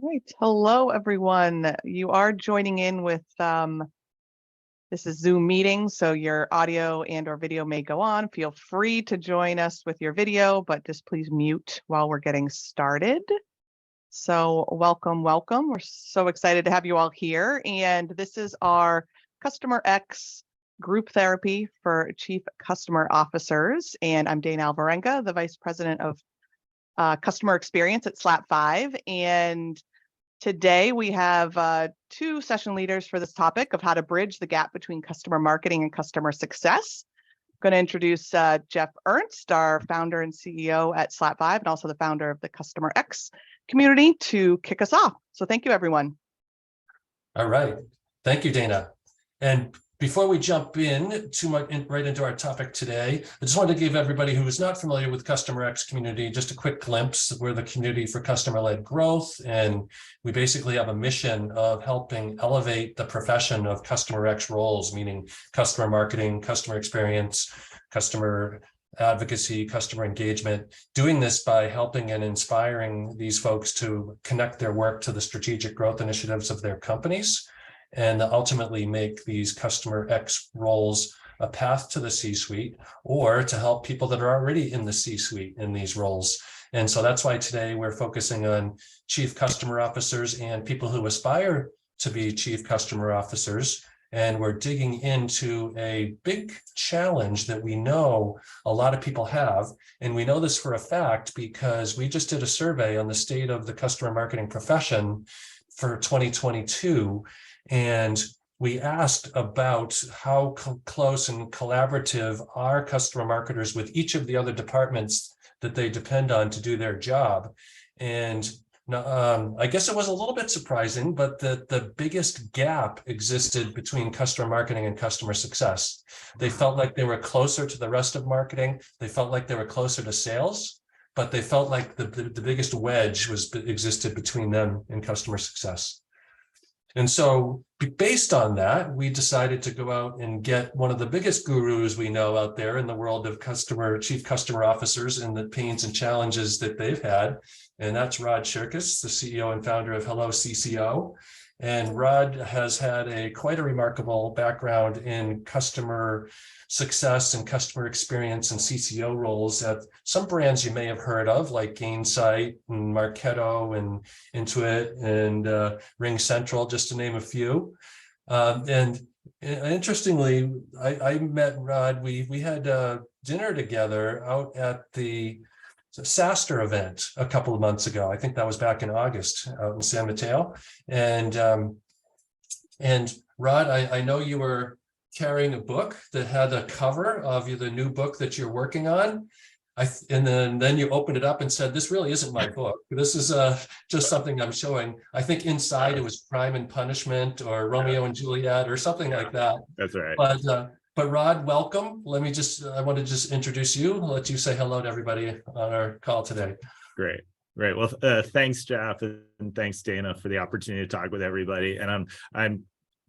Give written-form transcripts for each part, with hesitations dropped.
Right. Hello, everyone. You are joining in with this is Zoom meeting, so your audio and or video may go on. Feel free to join us with your video, but just please mute while we're getting started. So welcome. We're so excited to have you all here. And this is our CustomerX Group Therapy for Chief Customer Officers. And I'm Dana Alvarenga, the Vice President of Customer Experience at SLAP 5. And today we have two session leaders for this topic of how to bridge the gap between customer marketing and customer success. I'm going to introduce Jeff Ernst, our founder and CEO at SLAP 5, and also the founder of the CustomerX community, to kick us off. So thank you, everyone. All right. Thank you, Dana. And before we jump right into our topic today, I just wanted to give everybody who is not familiar with CustomerX community just a quick glimpse. We're the community for customer-led growth, and we basically have a mission of helping elevate the profession of CustomerX roles, meaning customer marketing, customer experience, customer advocacy, customer engagement, doing this by helping and inspiring these folks to connect their work to the strategic growth initiatives of their companies, and ultimately make these CustomerX roles a path to the C-suite, or to help people that are already in the C-suite in these roles. And so that's why today we're focusing on chief customer officers and people who aspire to be chief customer officers. And we're digging into a big challenge that we know a lot of people have. And we know this for a fact because we just did a survey on the state of the customer marketing profession for 2022. And we asked about how close and collaborative are customer marketers with each of the other departments that they depend on to do their job. And I guess it was a little bit surprising, but the biggest gap existed between customer marketing and customer success. They felt like they were closer to the rest of marketing. They felt like they were closer to sales, but they felt like the biggest wedge existed between them and customer success. And so based on that, we decided to go out and get one of the biggest gurus we know out there in the world of chief customer officers and the pains and challenges that they've had. And that's Rod Cherkas, the CEO and founder of Hello CCO. And Rod has had quite a remarkable background in customer success and customer experience and CCO roles at some brands you may have heard of, like Gainsight and Marketo and Intuit and Ring Central, just to name a few. And interestingly, I met Rod. We had dinner together out at the SaaStr event a couple of months ago. I think that was back in August out in San Mateo. And Rod, I know you were carrying a book that had a cover of the new book that you're working on. And then you opened it up and said, "This really isn't my book. This is just something I'm showing." I think inside it was Crime and Punishment or Romeo and Juliet or something like that. That's right. But Rod, welcome. I want to just introduce you and let you say hello to everybody on our call today. Great. Well, thanks, Jeff, and thanks, Dana, for the opportunity to talk with everybody. And I'm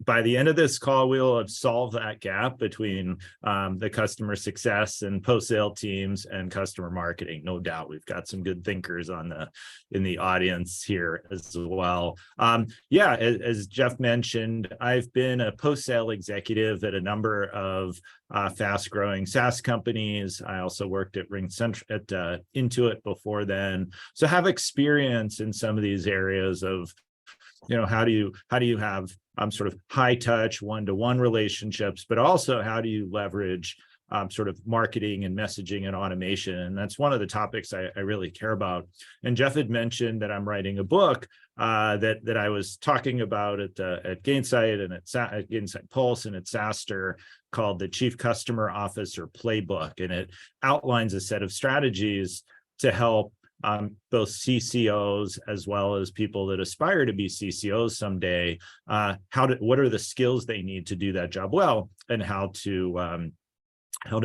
by the end of this call, we will have solved that gap between the customer success and post-sale teams and customer marketing. No doubt, we've got some good thinkers in the audience here as well. As Jeff mentioned, I've been a post-sale executive at a number of fast-growing SaaS companies. I also worked at Ring Central at Intuit before then, so have experience in some of these areas of, how do you have sort of high touch one-to-one relationships, but also how do you leverage sort of marketing and messaging and automation? And that's one of the topics I really care about. And Jeff had mentioned that I'm writing a book that I was talking about at Gainsight and at Gainsight Pulse and at SaaStr, called the Chief Customer Officer Playbook. And it outlines a set of strategies to help both CCOs as well as people that aspire to be CCOs someday, what are the skills they need to do that job well, and how to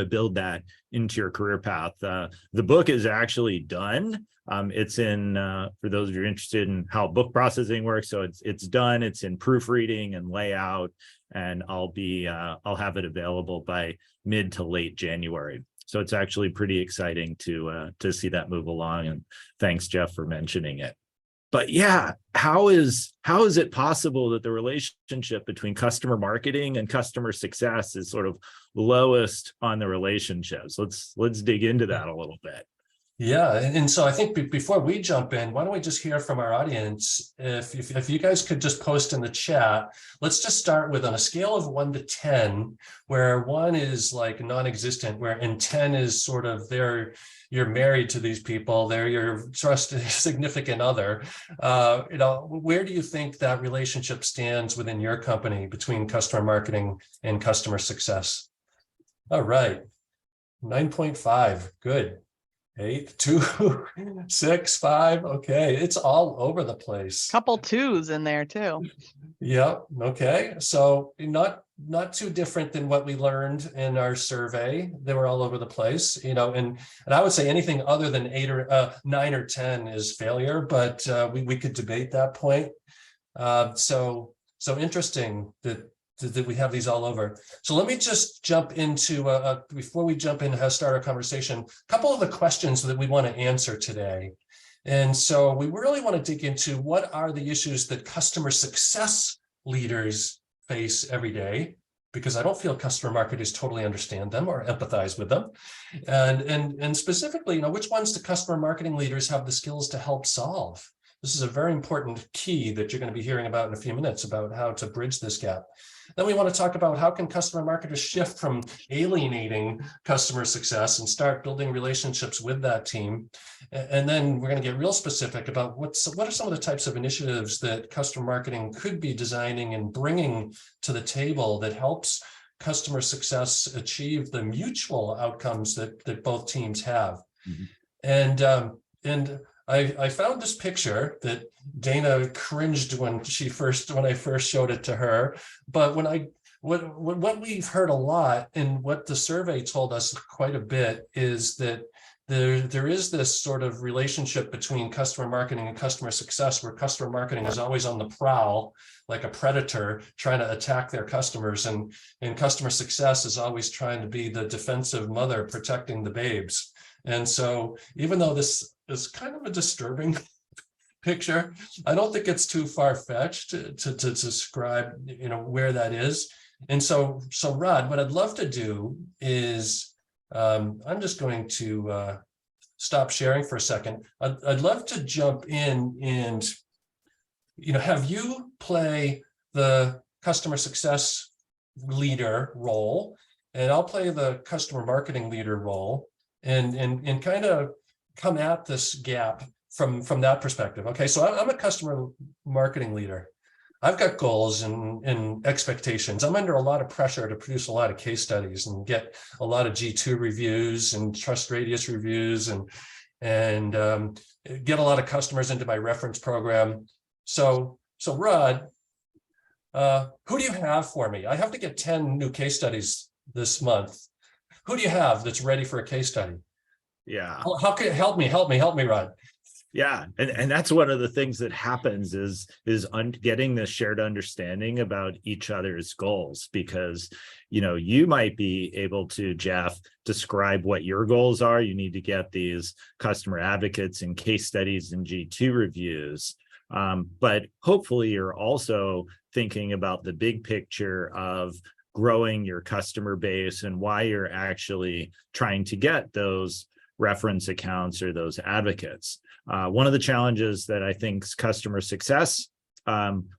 build that into your career path. The book is actually done. It's in, for those of you interested in how book processing works, so it's done. It's in proofreading and layout, and I'll have it available by mid to late January. So it's actually pretty exciting to see that move along. And thanks, Jeff, for mentioning it. but yeah, how is it possible that the relationship between customer marketing and customer success is sort of lowest on the relationships? Let's dig into that a little bit. Yeah, and so I think before we jump in, why don't we just hear from our audience? If you guys could just post in the chat, let's just start with on a scale of 1 to 10, where 1 is like non-existent, and 10 is sort of you're married to these people, they're your trusted significant other. Where do you think that relationship stands within your company between customer marketing and customer success? All right, 9.5, good. 8, 2, 6, 5. Okay, it's all over the place. Couple 2s in there too. Yep. Okay. So not too different than what we learned in our survey. They were all over the place, and I would say anything other than 8 or 9 or 10 is failure, but we could debate that point. So interesting that we have these all over. So let me just jump into, before we jump in to start our conversation, a couple of the questions that we want to answer today. And so we really want to dig into what are the issues that customer success leaders face every day, because I don't feel customer marketers totally understand them or empathize with them. And specifically, which ones do customer marketing leaders have the skills to help solve? This is a very important key that you're going to be hearing about in a few minutes about how to bridge this gap. Then we want to talk about how can customer marketers shift from alienating customer success and start building relationships with that team. And then we're going to get real specific about what are some of the types of initiatives that customer marketing could be designing and bringing to the table that helps customer success achieve the mutual outcomes that both teams have. Mm-hmm. And I found this picture that Dana cringed when I first showed it to her. But what we've heard a lot, and what the survey told us quite a bit, is that there is this sort of relationship between customer marketing and customer success, where customer marketing is always on the prowl, like a predator trying to attack their customers, and customer success is always trying to be the defensive mother protecting the babes. And so even though this is kind of a disturbing picture, I don't think it's too far-fetched to describe, where that is. And so Rod, what I'd love to do is, I'm just going to stop sharing for a second. I'd love to jump in and, have you play the customer success leader role, and I'll play the customer marketing leader role, and kind of come at this gap from that perspective. Okay, so I'm a customer marketing leader. I've got goals and expectations. I'm under a lot of pressure to produce a lot of case studies and get a lot of G2 reviews and trust radius reviews and get a lot of customers into my reference program. So Rod, who do you have for me? I have to get 10 new case studies this month. Who do you have that's ready for a case study? Yeah. How can help me, Rod? Yeah, and that's one of the things that happens is getting this shared understanding about each other's goals, because you might be able to, Jeff, describe what your goals are. You need to get these customer advocates and case studies and G2 reviews, but hopefully you're also thinking about the big picture of growing your customer base and why you're actually trying to get those reference accounts or those advocates. One of the challenges that I think customer success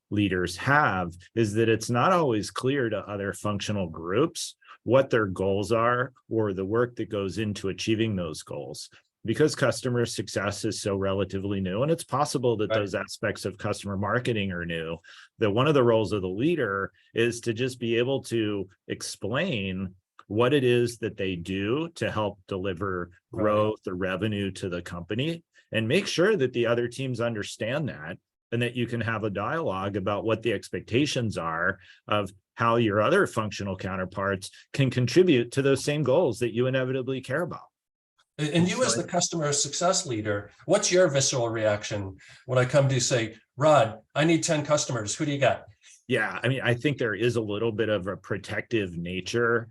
leaders have is that it's not always clear to other functional groups what their goals are or the work that goes into achieving those goals. Because customer success is so relatively new, and it's possible that those aspects of customer marketing are new, that one of the roles of the leader is to just be able to explain what it is that they do to help deliver growth or revenue to the company, and make sure that the other teams understand that, and that you can have a dialogue about what the expectations are of how your other functional counterparts can contribute to those same goals that you inevitably care about. And you as the customer success leader, what's your visceral reaction when I come to say, Rod, I need 10 customers. Who do you got? Yeah, I mean, I think there is a little bit of a protective nature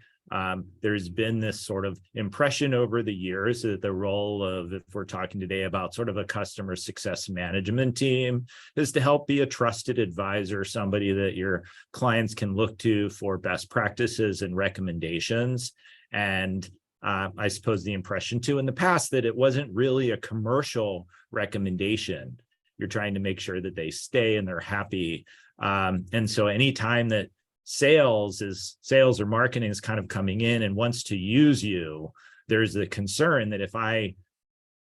There's been this sort of impression over the years that the role of, if we're talking today about sort of a customer success management team, is to help be a trusted advisor, somebody that your clients can look to for best practices and recommendations. And I suppose the impression too in the past that it wasn't really a commercial recommendation. You're trying to make sure that they stay and they're happy. And so anytime that sales or marketing is kind of coming in and wants to use you, there's the concern that if I,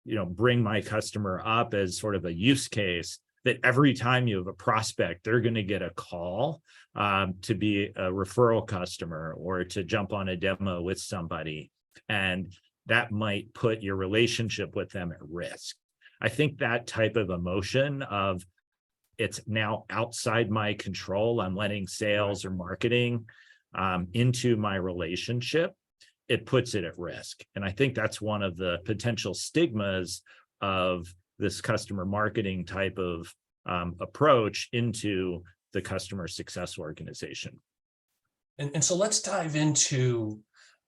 bring my customer up as sort of a use case, that every time you have a prospect, they're going to get a call to be a referral customer or to jump on a demo with somebody. And that might put your relationship with them at risk. I think that type of emotion of it's now outside my control, I'm letting sales or marketing into my relationship, it puts it at risk. And I think that's one of the potential stigmas of this customer marketing type of approach into the customer success organization. And so let's dive into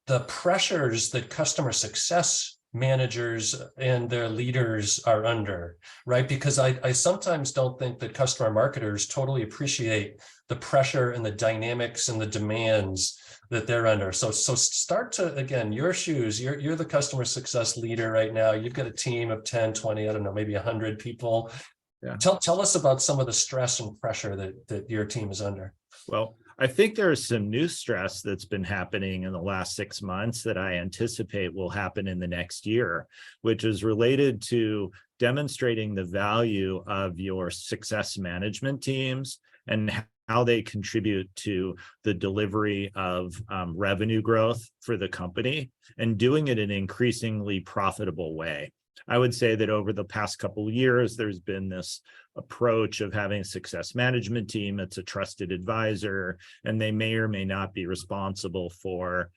the pressures that customer success managers and their leaders are under, right? Because I sometimes don't think that customer marketers totally appreciate the pressure and the dynamics and the demands that they're under. So start to, again, your shoes, you're the customer success leader right now. You've got a team of 10, 20, I don't know, maybe 100 people. Yeah. Tell us about some of the stress and pressure that your team is under. Well, I think there's some new stress that's been happening in the last 6 months that I anticipate will happen in the next year, which is related to demonstrating the value of your success management teams and how they contribute to the delivery of revenue growth for the company and doing it in an increasingly profitable way. I would say that over the past couple of years, there's been this approach of having a success management team. It's a trusted advisor, and they may or may not be responsible for,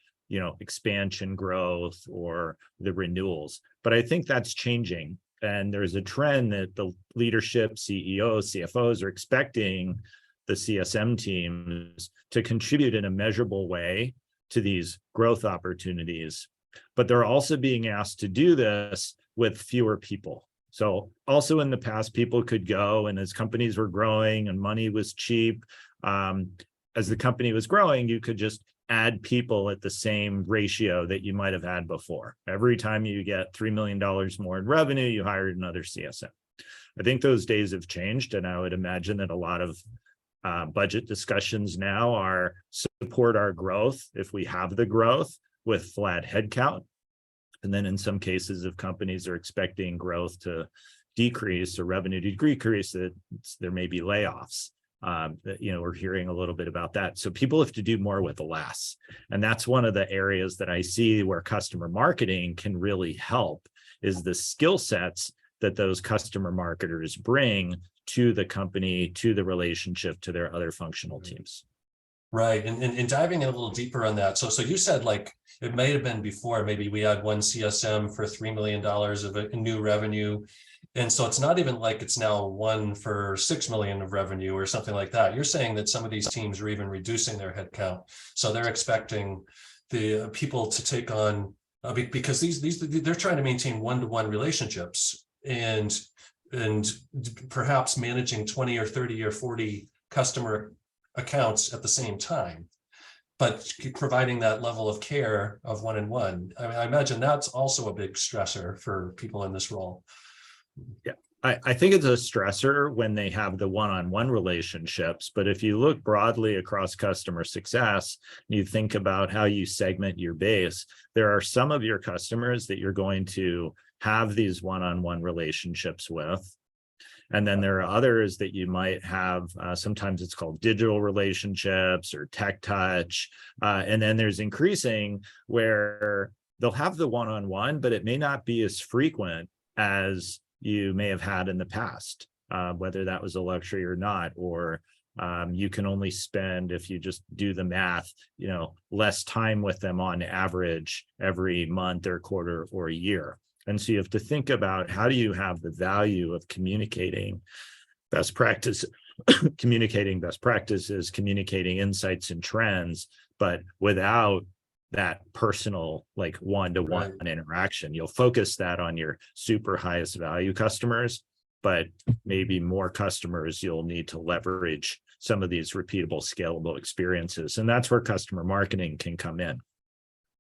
expansion growth or the renewals. But I think that's changing. And there's a trend that the leadership, CEOs, CFOs are expecting the CSM teams to contribute in a measurable way to these growth opportunities. But they're also being asked to do this with fewer people. So also in the past, people could go, and as companies were growing and money was cheap, as the company was growing, you could just add people at the same ratio that you might have had before. Every time you get $3 million more in revenue, you hired another CSM. I think those days have changed, and I would imagine that a lot of budget discussions now are support our growth if we have the growth with flat headcount. And then in some cases, if companies are expecting growth to decrease or revenue to decrease, that there may be layoffs. We're hearing a little bit about that. So people have to do more with less. And that's one of the areas that I see where customer marketing can really help, is the skill sets that those customer marketers bring to the company, to the relationship, to their other functional teams. Right. And diving in a little deeper on that. So you said, like, it may have been before, maybe we had one CSM for $3 million of a new revenue. And so it's not even like it's now one for 6 million of revenue or something like that. You're saying that some of these teams are even reducing their headcount. So they're expecting the people to take on, because they're trying to maintain one-to-one relationships and perhaps managing 20 or 30 or 40 customer accounts at the same time, but providing that level of care of one-on-one. I imagine that's also a big stressor for people in this role. Yeah, I think it's a stressor when they have the one-on-one relationships, but if you look broadly across customer success, you think about how you segment your base, there are some of your customers that you're going to have these one-on-one relationships with. And then there are others that you might have, sometimes it's called digital relationships or tech touch. And then there's increasing where they'll have the one-on-one, but it may not be as frequent as you may have had in the past, whether that was a luxury or not, or you can only spend, if you just do the math, less time with them on average every month or quarter or year. And so you have to think about, how do you have the value of communicating best practice, communicating best practices, communicating insights and trends, but without that personal, like one-to-one interaction. You'll focus that on your super highest value customers, but maybe more customers you'll need to leverage some of these repeatable, scalable experiences. And that's where customer marketing can come in.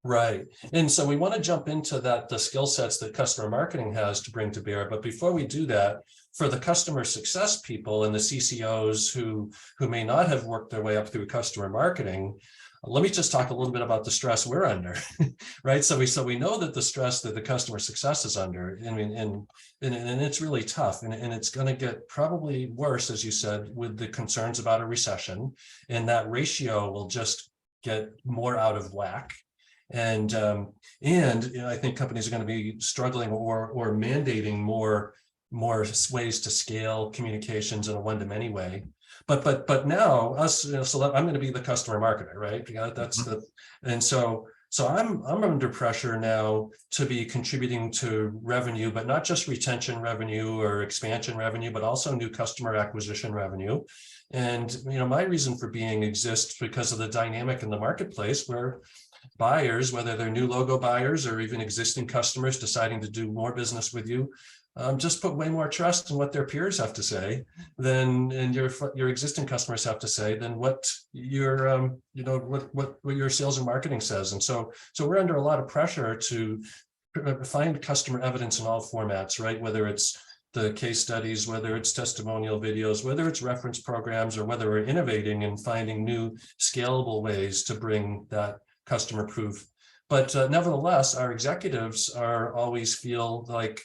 Right. And so we want to jump into that, the skill sets that customer marketing has to bring to bear. But before we do that, for the customer success people and the CCOs who may not have worked their way up through customer marketing, let me just talk a little bit about the stress we're under, right? So we know that the stress that the customer success is under, I mean, and it's really tough, and it's going to get probably worse, as you said, with the concerns about a recession, and that ratio will just get more out of whack. And I think companies are going to be struggling or mandating more ways to scale communications in a one-to-many way. But now us, so I'm going to be the customer marketer, right? Yeah, that's the, and so I'm under pressure now to be contributing to revenue, but not just retention revenue or expansion revenue, but also new customer acquisition revenue. And my reason for being exists because of the dynamic in the marketplace where buyers, whether they're new logo buyers or even existing customers deciding to do more business with you, just put way more trust in what their peers have to say and your existing customers have to say than what your what your sales and marketing says. And so we're under a lot of pressure to find customer evidence in all formats, right? Whether it's the case studies, whether it's testimonial videos, whether it's reference programs, or whether we're innovating and finding new scalable ways to bring that customer proof. But nevertheless, our executives always feel like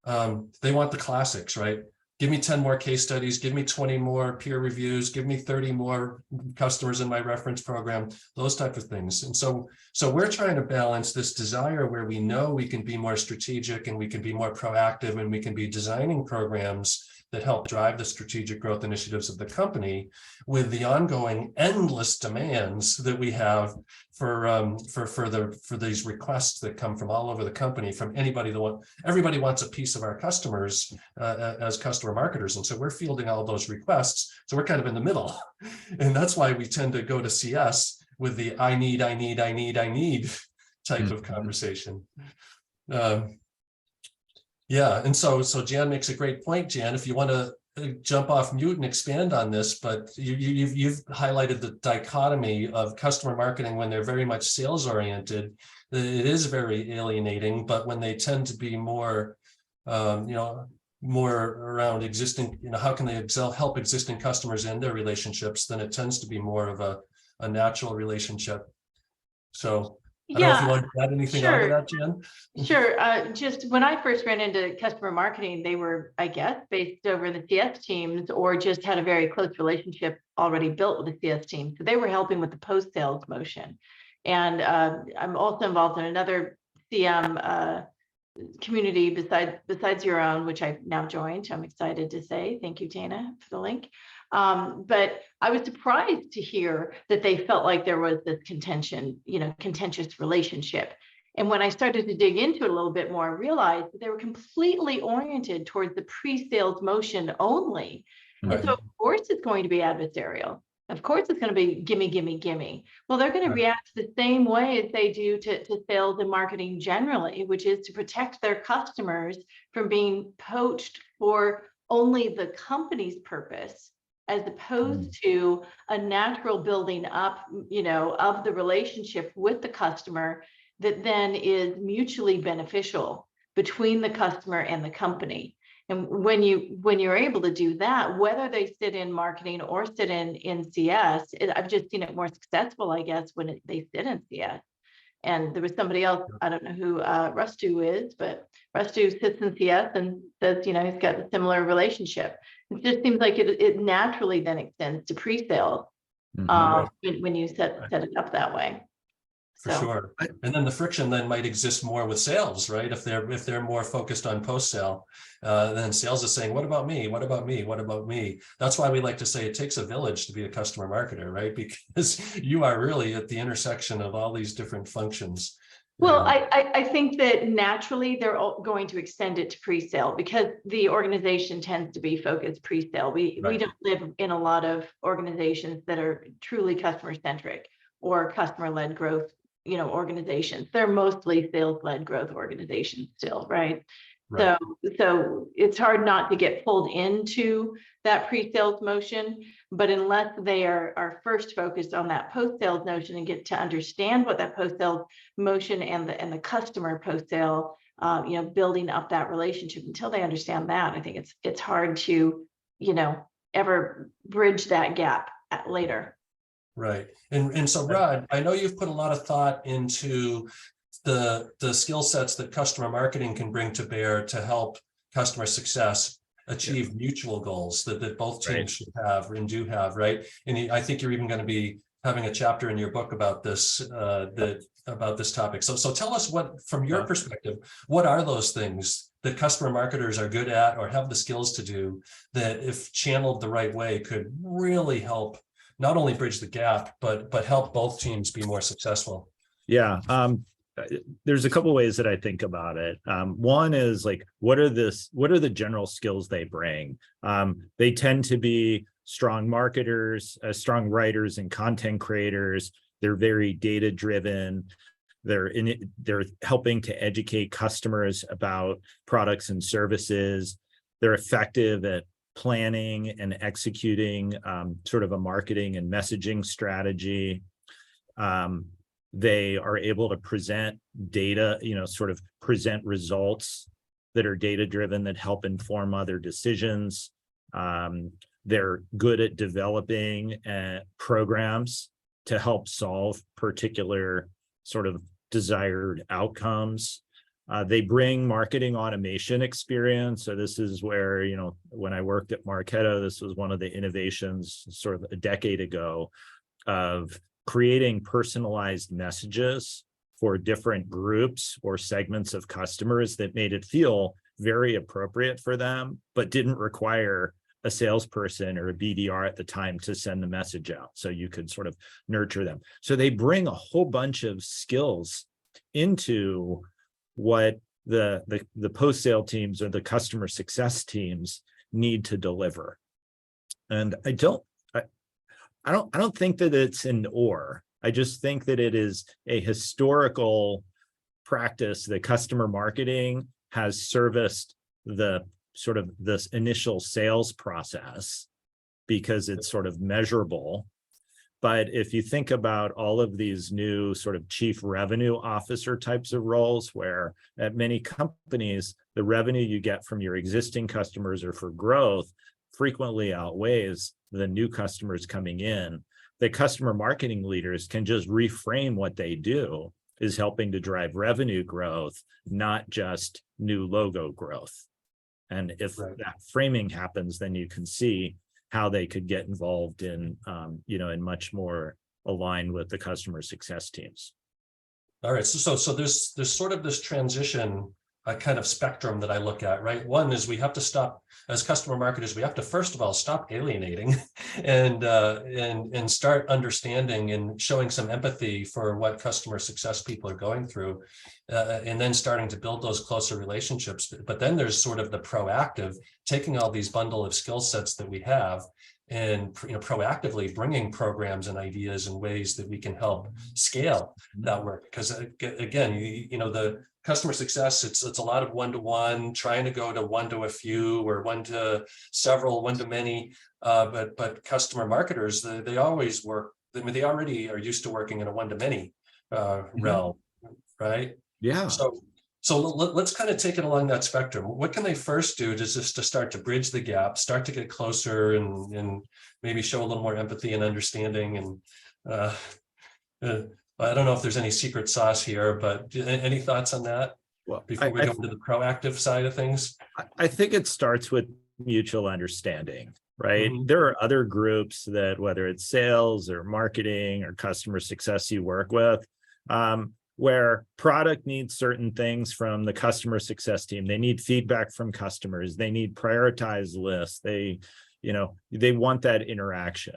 they want the classics, right? Give me 10 more case studies, give me 20 more peer reviews, give me 30 more customers in my reference program, those type of things. And so we're trying to balance this desire where we know we can be more strategic and we can be more proactive and we can be designing programs that help drive the strategic growth initiatives of the company with the ongoing endless demands that we have for these requests that come from all over the company, from anybody everybody wants a piece of our customers as customer marketers. And so we're fielding all those requests. So we're kind of in the middle. And that's why we tend to go to CS with the I need type of conversation. Yeah, and so Jan makes a great point, Jan, if you want to jump off mute and expand on this, but you've highlighted the dichotomy of customer marketing when they're very much sales oriented. It is very alienating, but when they tend to be more, more around existing, how can they help existing customers in their relationships, then it tends to be more of a natural relationship. So I don't know if you want to add anything onto that, Jen? Sure. Just when I first ran into customer marketing, they were, I guess, based over the CS teams or just had a very close relationship already built with the CS team. So they were helping with the post-sales motion. And I'm also involved in another CM community besides your own, which I've now joined. I'm excited to say thank you, Dana, for the link. But I was surprised to hear that they felt like there was this contentious relationship. And when I started to dig into it a little bit more, I realized that they were completely oriented towards the pre-sales motion only. Right. And so of course it's going to be adversarial. Of course it's going to be gimme. Well, they're going to react the same way as they do to sales and marketing generally, which is to protect their customers from being poached for only the company's purpose, as opposed to a natural building up, of the relationship with the customer that then is mutually beneficial between the customer and the company. And when you're able to do that, whether they sit in marketing or sit in CS, I've just seen it more successful, I guess, when they sit in CS. And there was somebody else, I don't know who Rustu is, but Rustu sits in CS and says, he's got a similar relationship. It just seems like it naturally then extends to pre-sale when you set it up that way. For sure. And then the friction then might exist more with sales, right? If they're more focused on post-sale, then sales is saying, what about me? What about me? What about me? That's why we like to say it takes a village to be a customer marketer, right? Because you are really at the intersection of all these different functions. Well, I think that naturally they're all going to extend it to pre-sale because the organization tends to be focused pre-sale. We don't live in a lot of organizations that are truly customer-centric or customer-led growth organizations. They're mostly sales-led growth organizations still, right? Right. So it's hard not to get pulled into that pre-sales motion, but unless they are first focused on that post-sales notion and get to understand what that post-sales motion and the customer post-sale, building up that relationship, until they understand that, I think it's hard to, ever bridge that gap later. Right. And so Rod, I know you've put a lot of thought into the skill sets that customer marketing can bring to bear to help customer success achieve mutual goals that both teams should have and do have, right? And I think you're even going to be having a chapter in your book about this about this topic. So tell us, what, from your perspective, what are those things that customer marketers are good at or have the skills to do that, if channeled the right way, could really help not only bridge the gap, but help both teams be more successful? Yeah. There's a couple ways that I think about it. One is like, what are the general skills they bring? They tend to be strong marketers, strong writers and content creators. They're very data driven. They're helping to educate customers about products and services. They're effective at planning and executing sort of a marketing and messaging strategy. They are able to present data, sort of present results that are data driven that help inform other decisions. They're good at developing programs to help solve particular sort of desired outcomes. They bring marketing automation experience. So this is where, when I worked at Marketo, this was one of the innovations sort of a decade ago of creating personalized messages for different groups or segments of customers that made it feel very appropriate for them, but didn't require a salesperson or a BDR at the time to send the message out. So you could sort of nurture them. So they bring a whole bunch of skills into what the post-sale teams or the customer success teams need to deliver. And I don't think that it's an or. I just think that it is a historical practice that customer marketing has serviced the sort of this initial sales process because it's sort of measurable. But if you think about all of these new sort of chief revenue officer types of roles, where at many companies, the revenue you get from your existing customers or for growth frequently outweighs the new customers coming in, the customer marketing leaders can just reframe what they do is helping to drive revenue growth, not just new logo growth. And if that framing happens, then you can see how they could get involved in, in much more aligned with the customer success teams. All right, so there's sort of this transition, a kind of spectrum that I look at, right? One is we have to stop, as customer marketers, we have to first of all stop alienating and start understanding and showing some empathy for what customer success people are going through, and then starting to build those closer relationships. But then there's sort of the proactive, taking all these bundle of skill sets that we have and proactively bringing programs and ideas and ways that we can help scale that work. Because again, the customer success, it's a lot of one-to-one, trying to go to one to a few or one to several, one to many. But customer marketers, they always work. I mean, they already are used to working in a one-to-many realm, right? Yeah. So let's kind of take it along that spectrum. What can they first do to start to bridge the gap, start to get closer, and maybe show a little more empathy and understanding? And I don't know if there's any secret sauce here, but any thoughts on that? Well, before we go into the proactive side of things? I think it starts with mutual understanding, right? Mm-hmm. There are other groups that, whether it's sales or marketing or customer success you work with, where product needs certain things from the customer success team. They need feedback from customers. They need prioritized lists. They want that interaction.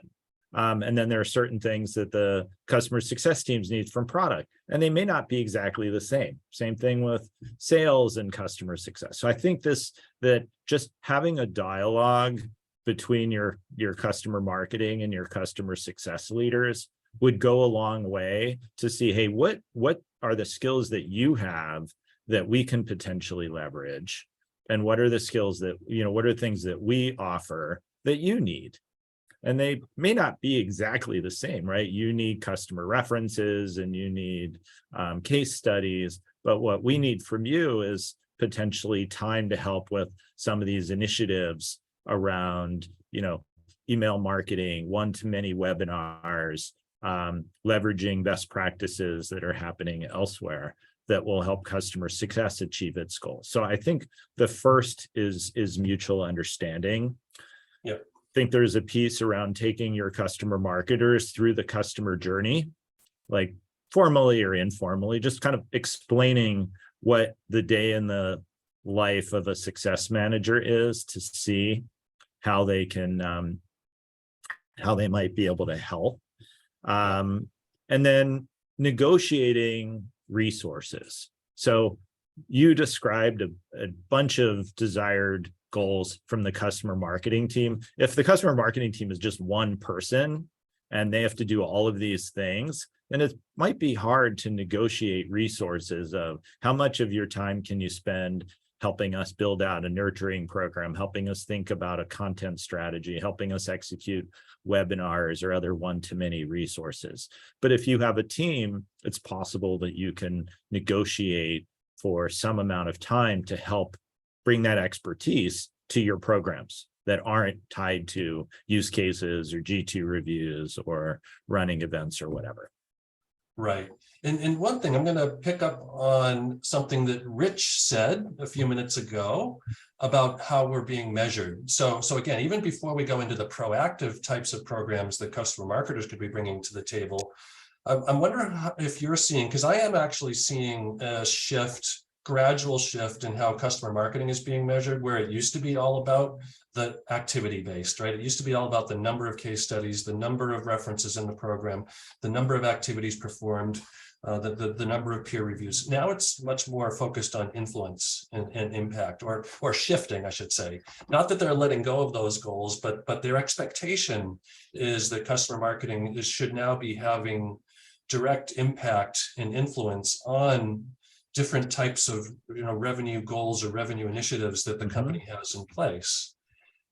And then there are certain things that the customer success teams need from product, and they may not be exactly the same. Same thing with sales and customer success. So I think that just having a dialogue between your customer marketing and your customer success leaders would go a long way to see, hey, what are the skills that you have that we can potentially leverage? And what are the skills that, what are things that we offer that you need? And they may not be exactly the same, right? You need customer references and you need case studies, but what we need from you is potentially time to help with some of these initiatives around, email marketing, one-to-many webinars, leveraging best practices that are happening elsewhere that will help customer success achieve its goals. So I think the first is mutual understanding. Yep. I think there's a piece around taking your customer marketers through the customer journey, like formally or informally, just kind of explaining what the day in the life of a success manager is to see how they can, how they might be able to help. And then negotiating resources. So you described a bunch of desired goals from the customer marketing team. If the customer marketing team is just one person and they have to do all of these things, then it might be hard to negotiate resources of how much of your time can you spend helping us build out a nurturing program, helping us think about a content strategy, helping us execute webinars or other one-to-many resources. But if you have a team, it's possible that you can negotiate for some amount of time to help bring that expertise to your programs that aren't tied to use cases or G2 reviews or running events or whatever. Right. And one thing, I'm going to pick up on something that Rich said a few minutes ago about how we're being measured. So again, even before we go into the proactive types of programs that customer marketers could be bringing to the table, I'm wondering if you're seeing, because I am actually seeing a gradual shift in how customer marketing is being measured, where it used to be all about the activity based, right? It used to be all about the number of case studies, the number of references in the program, the number of activities performed, the number of peer reviews. Now it's much more focused on influence and impact, or shifting, I should say. Not that they're letting go of those goals, but their expectation is that customer marketing should now be having direct impact and influence on different types of revenue goals or revenue initiatives that the company has in place.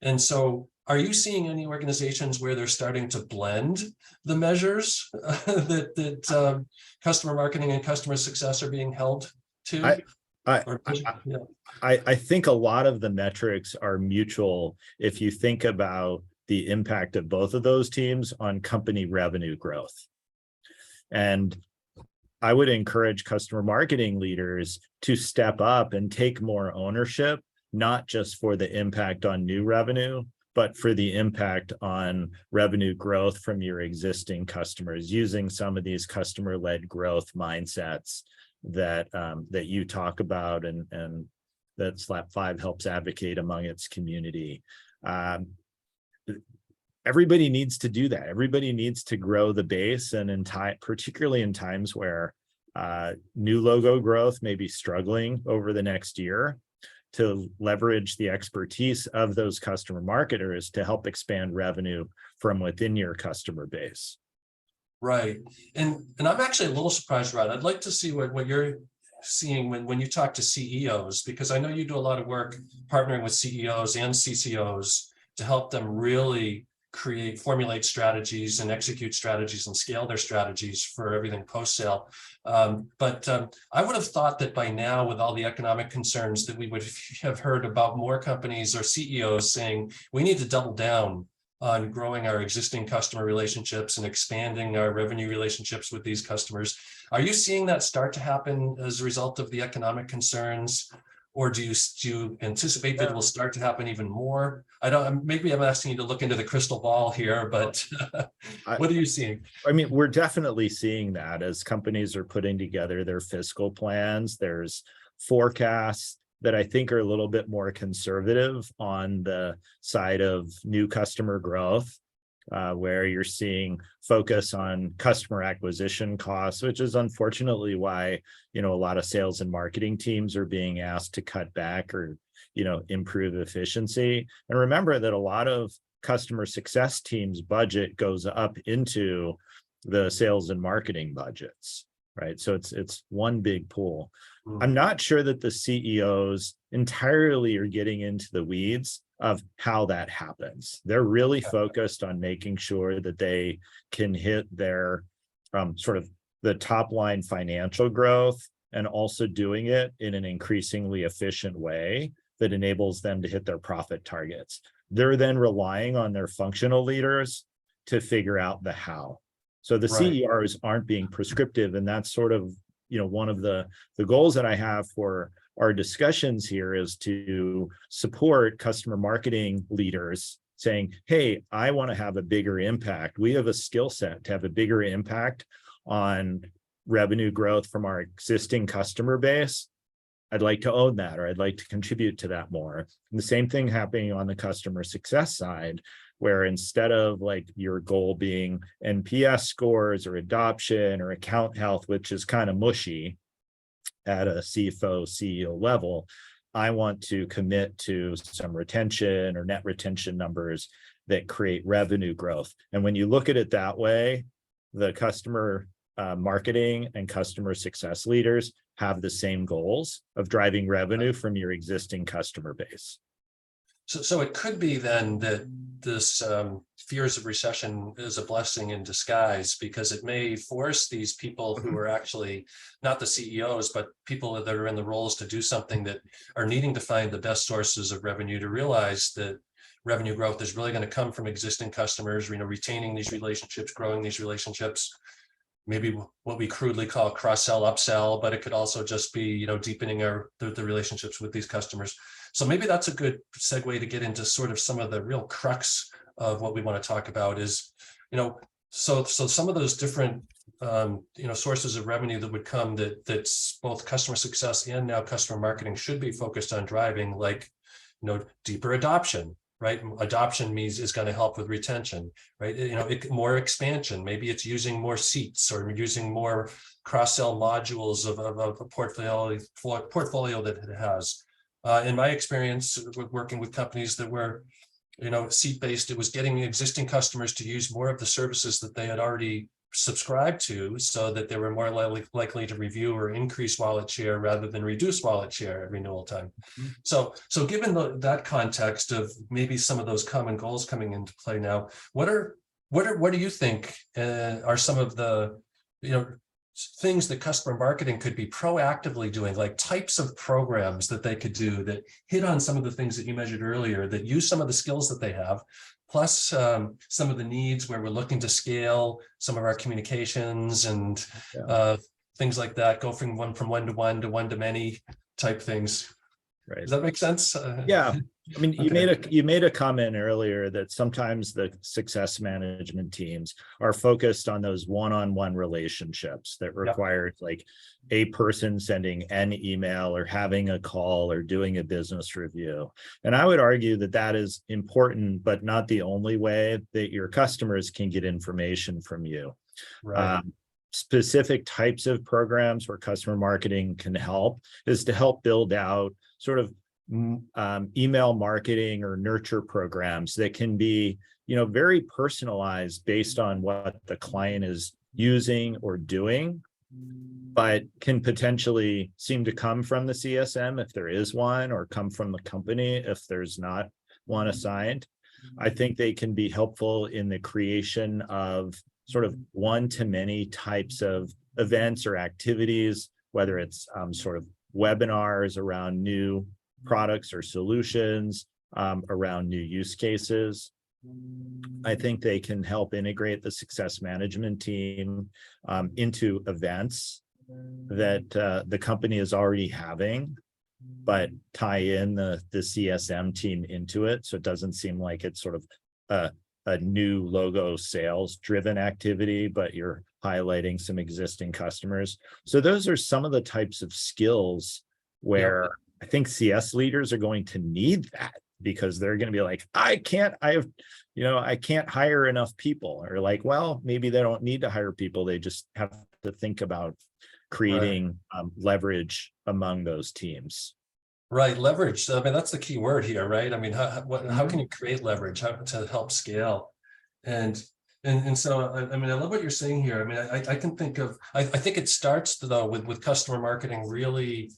And so are you seeing any organizations where they're starting to blend the measures that customer marketing and customer success are being held to? I think a lot of the metrics are mutual if you think about the impact of both of those teams on company revenue growth. And I would encourage customer marketing leaders to step up and take more ownership, not just for the impact on new revenue, but for the impact on revenue growth from your existing customers, using some of these customer-led growth mindsets that you talk about and that SLAP 5 helps advocate among its community. Everybody needs to do that. Everybody needs to grow the base, and particularly in times where new logo growth may be struggling over the next year, to leverage the expertise of those customer marketers to help expand revenue from within your customer base. Right. And I'm actually a little surprised, Rod. I'd like to see what you're seeing when you talk to CEOs, because I know you do a lot of work partnering with CEOs and CCOs to help them really formulate strategies and execute strategies and scale their strategies for everything post-sale. But I would have thought that by now, with all the economic concerns, that we would have heard about more companies or CEOs saying, we need to double down on growing our existing customer relationships and expanding our revenue relationships with these customers. Are you seeing that start to happen as a result of the economic concerns? Or do you anticipate that it will start to happen even more? Maybe I'm asking you to look into the crystal ball here, but what are you seeing? I mean, we're definitely seeing that as companies are putting together their fiscal plans. There's forecasts that I think are a little bit more conservative on the side of new customer growth, where you're seeing focus on customer acquisition costs, which is unfortunately why, a lot of sales and marketing teams are being asked to cut back or, improve efficiency. And remember that a lot of customer success teams' budget goes up into the sales and marketing budgets, right? So it's one big pool. Mm. I'm not sure that the CEOs entirely are getting into the weeds of how that happens. They're really focused on making sure that they can hit their sort of the top line financial growth, and also doing it in an increasingly efficient way that enables them to hit their profit targets. They're then relying on their functional leaders to figure out the how. So the Right. CERs aren't being prescriptive, and that's sort of, one of the goals that I have for our discussions here is to support customer marketing leaders saying, hey, I want to have a bigger impact. We have a skill set to have a bigger impact on revenue growth from our existing customer base. I'd like to own that, or I'd like to contribute to that more. And the same thing happening on the customer success side, where instead of like your goal being NPS scores or adoption or account health, which is kind of mushy at a CFO, CEO level, I want to commit to some retention or net retention numbers that create revenue growth. And when you look at it that way, the customer marketing and customer success leaders have the same goals of driving revenue from your existing customer base. So it could be then that this fears of recession is a blessing in disguise, because it may force these people who are actually not the CEOs, but people that are in the roles to do something that are needing to find the best sources of revenue, to realize that revenue growth is really going to come from existing customers, retaining these relationships, growing these relationships. Maybe what we crudely call cross-sell, upsell, but it could also just be, deepening the relationships with these customers. So maybe that's a good segue to get into sort of some of the real crux of what we want to talk about is, so some of those different, sources of revenue that would come that's both customer success and now customer marketing should be focused on driving, like, deeper adoption. Right, adoption means is going to help with retention, right? More expansion. Maybe it's using more seats or using more cross-sell modules of a portfolio that it has. In my experience with working with companies that were, seat-based, it was getting existing customers to use more of the services that they had already subscribed to, so that they were more likely to review or increase wallet share rather than reduce wallet share at renewal time. Mm-hmm. So given that context of maybe some of those common goals coming into play now, what do you think are some of the things that customer marketing could be proactively doing, like types of programs that they could do that hit on some of the things that you measured earlier, that use some of the skills that they have, plus some of the needs where we're looking to scale some of our communications and things like that, go from one to one to many type things. Right. Does that make sense? Yeah. I mean, okay. you made a comment earlier that sometimes the success management teams are focused on those one-on-one relationships that require like a person sending an email or having a call or doing a business review. And I would argue that that is important, but not the only way that your customers can get information from you. Right. Specific types of programs where customer marketing can help is to help build out sort of email marketing or nurture programs that can be, very personalized based on what the client is using or doing, but can potentially seem to come from the CSM if there is one, or come from the company if there's not one assigned. I think they can be helpful in the creation of sort of one-to-many types of events or activities, whether it's sort of webinars around new products or solutions, around new use cases. I think they can help integrate the success management team into events that the company is already having, but tie in the CSM team into it, so it doesn't seem like it's sort of a new logo sales driven activity, but you're highlighting some existing customers. So those are some of the types of skills where I think CS leaders are going to need that, because they're going to be like, I can't hire enough people, or like, well, maybe they don't need to hire people. They just have to think about creating leverage among those teams. Right, leverage. I mean, that's the key word here, right? I mean, how can you create leverage? How to help scale? And And so, I mean, I love what you're saying here. I mean, I can think of, I think it starts though with customer marketing really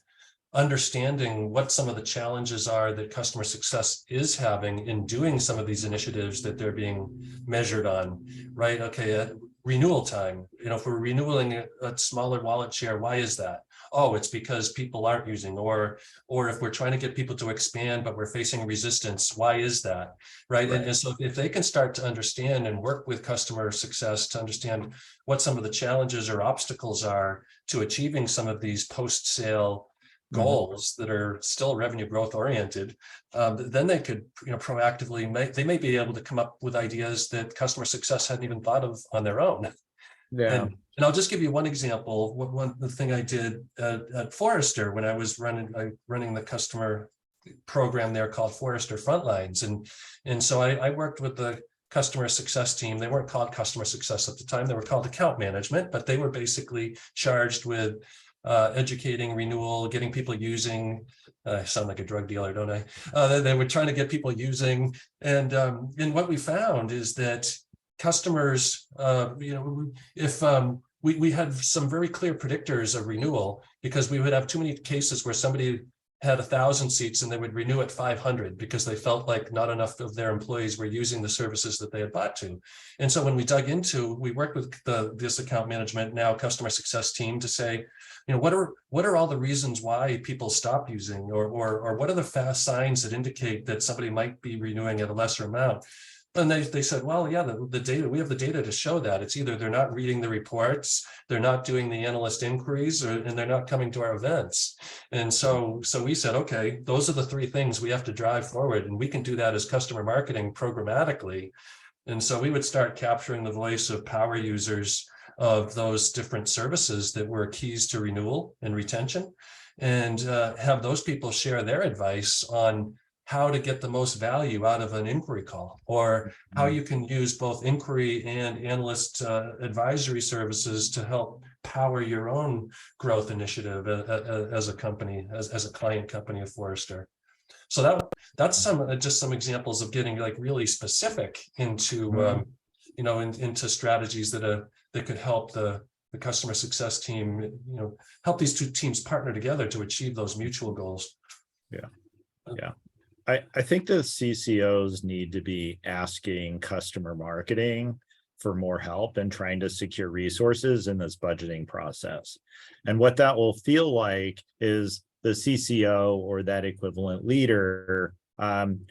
understanding what some of the challenges are that customer success is having in doing some of these initiatives that they're being measured on, right? Okay, renewal time, if we're renewing a smaller wallet share, why is that? Oh, it's because people aren't using, or if we're trying to get people to expand, but we're facing resistance, why is that, right? And so if they can start to understand and work with customer success to understand what some of the challenges or obstacles are to achieving some of these post-sale goals that are still revenue growth oriented, then they could, proactively they may be able to come up with ideas that customer success hadn't even thought of on their own. Yeah. And I'll just give you one example. The thing I did at Forrester when I was running the customer program there called Forrester Frontlines, and so I worked with the customer success team. They weren't called customer success at the time; they were called account management, but they were basically charged with educating renewal, getting people using. I sound like a drug dealer, don't I? They were trying to get people using, and what we found is that customers, if we had some very clear predictors of renewal, because we would have too many cases where somebody had 1,000 seats and they would renew at 500 because they felt like not enough of their employees were using the services that they had bought to. And so when we dug into, we worked with this account management, now customer success team, to say, what are all the reasons why people stop using, or what are the fast signs that indicate that somebody might be renewing at a lesser amount? And they said, well, yeah, the data, we have the data to show that. It's either they're not reading the reports, they're not doing the analyst inquiries, and they're not coming to our events. And so we said, okay, those are the three things we have to drive forward, and we can do that as customer marketing programmatically. And so we would start capturing the voice of power users of those different services that were keys to renewal and retention, and have those people share their advice on how to get the most value out of an inquiry call, or how you can use both inquiry and analyst advisory services to help power your own growth initiative as a company, as a client company of Forrester. So that's just some examples of getting like really specific into into strategies that could help the customer success team, help these two teams partner together to achieve those mutual goals. Yeah. I think the CCOs need to be asking customer marketing for more help and trying to secure resources in this budgeting process. And what that will feel like is the CCO or that equivalent leader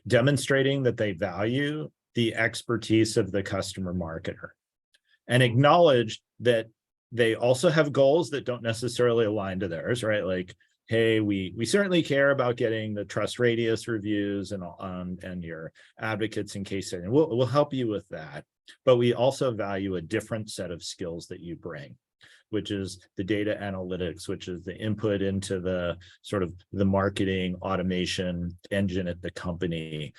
demonstrating that they value the expertise of the customer marketer and acknowledge that they also have goals that don't necessarily align to theirs, right? Like, hey, we certainly care about getting the trust radius reviews and your advocates in case study. We'll help you with that. But we also value a different set of skills that you bring, which is the data analytics, which is the input into the sort of the marketing automation engine at the company,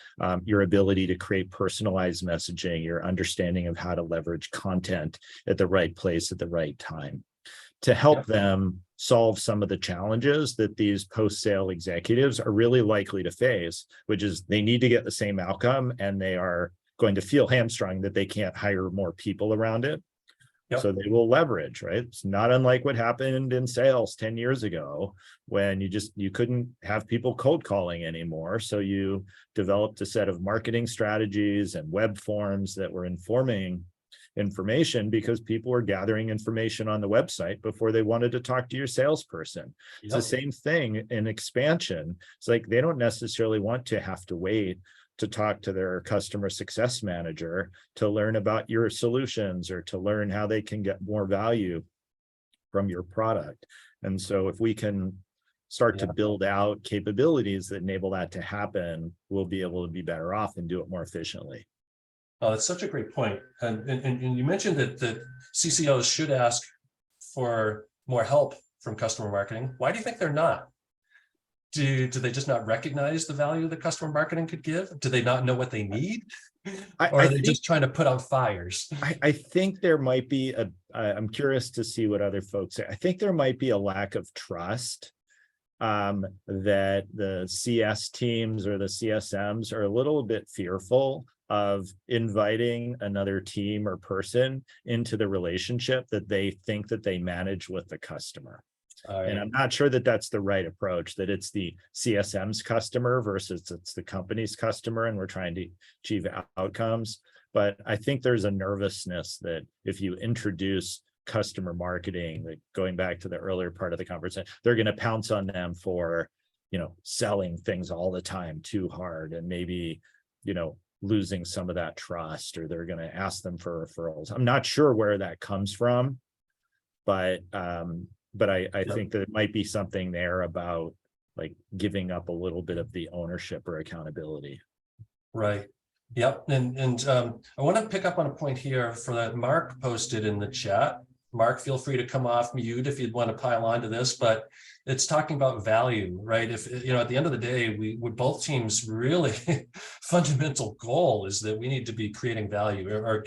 your ability to create personalized messaging, your understanding of how to leverage content at the right place at the right time, to help them solve some of the challenges that these post-sale executives are really likely to face, which is they need to get the same outcome and they are going to feel hamstrung that they can't hire more people around it. So they will leverage, right? It's not unlike what happened in sales 10 years ago when you couldn't have people cold calling anymore. So you developed a set of marketing strategies and web forms that were informing information because people were gathering information on the website before they wanted to talk to your salesperson. It's the same thing in expansion. It's like they don't necessarily want to have to wait to talk to their customer success manager to learn about your solutions or to learn how they can get more value from your product. And so if we can start to build out capabilities that enable that to happen, we'll be able to be better off and do it more efficiently. Oh, that's such a great point. And you mentioned that CCOs should ask for more help from customer marketing. Why do you think they're not? Do they just not recognize the value that customer marketing could give? Do they not know what they need? Or are they just trying to put out fires? I think there might be I'm curious to see what other folks say. I think there might be a lack of trust that the CS teams or the CSMs are a little bit fearful of inviting another team or person into the relationship that they think that they manage with the customer. And I'm not sure that that's the right approach, that it's the CSM's customer versus it's the company's customer, and we're trying to achieve outcomes. But I think there's a nervousness that if you introduce customer marketing, like going back to the earlier part of the conversation, they're going to pounce on them for, selling things all the time too hard, and maybe, losing some of that trust, or they're going to ask them for referrals. I'm not sure where that comes from, but I think that it might be something there about like giving up a little bit of the ownership or accountability. Right. Yep. And I want to pick up on a point here for that Mark posted in the chat. Mark, feel free to come off mute if you'd want to pile onto this, but it's talking about value, right? If, at the end of the day, we both teams really fundamental goal is that we need to be creating value or